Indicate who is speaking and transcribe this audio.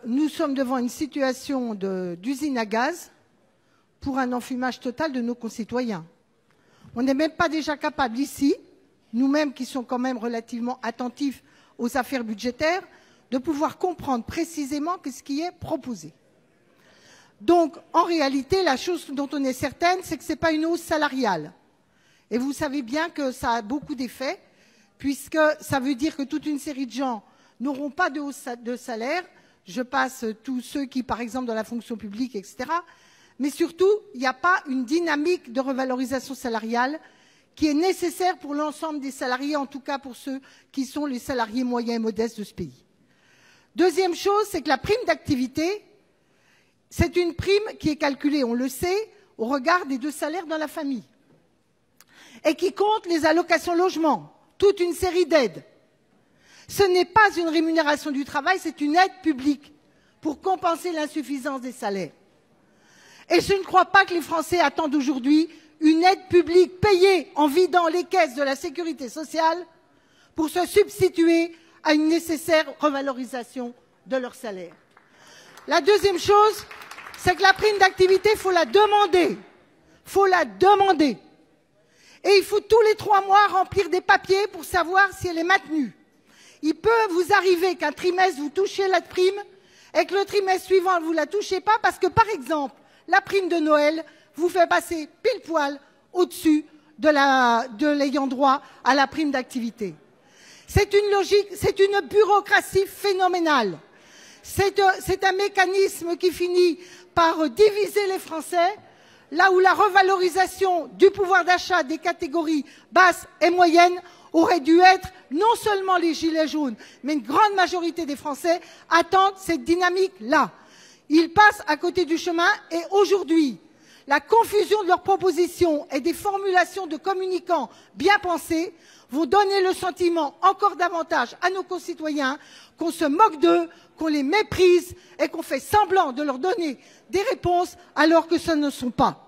Speaker 1: nous sommes devant une situation d'usine à gaz pour un enfumage total de nos concitoyens. On n'est même pas déjà capable ici, nous-mêmes qui sommes quand même relativement attentifs aux affaires budgétaires, de pouvoir comprendre précisément ce qui est proposé. Donc, en réalité, la chose dont on est certaine, c'est que ce n'est pas une hausse salariale. Et vous savez bien que ça a beaucoup d'effets, puisque ça veut dire que toute une série de gens n'auront pas de hausse de salaire. Je passe tous ceux qui, par exemple, dans la fonction publique, etc. Mais surtout, il n'y a pas une dynamique de revalorisation salariale qui est nécessaire pour l'ensemble des salariés, en tout cas pour ceux qui sont les salariés moyens et modestes de ce pays. Deuxième chose, c'est que la prime d'activité, c'est une prime qui est calculée, on le sait, au regard des 2 salaires dans la famille et qui compte les allocations logement, toute une série d'aides. Ce n'est pas une rémunération du travail, c'est une aide publique pour compenser l'insuffisance des salaires. Et je ne crois pas que les Français attendent aujourd'hui une aide publique payée en vidant les caisses de la sécurité sociale pour se substituer à une nécessaire revalorisation de leur salaire. La deuxième chose, c'est que la prime d'activité, il faut la demander. Il faut la demander. Et il faut tous les 3 mois remplir des papiers pour savoir si elle est maintenue. Il peut vous arriver qu'un trimestre, vous touchiez la prime et que le trimestre suivant, vous ne la touchez pas parce que, par exemple, la prime de Noël vous fait passer pile poil au-dessus de l'ayant droit à la prime d'activité. C'est une logique, c'est une bureaucratie phénoménale. C'est un mécanisme qui finit par diviser les Français, là où la revalorisation du pouvoir d'achat des catégories basses et moyennes aurait dû être non seulement les gilets jaunes, mais une grande majorité des Français attendent cette dynamique-là. Ils passent à côté du chemin et aujourd'hui, la confusion de leurs propositions et des formulations de communicants bien pensés vont donner le sentiment encore davantage à nos concitoyens qu'on se moque d'eux, qu'on les méprise et qu'on fait semblant de leur donner des réponses alors que ce ne sont pas.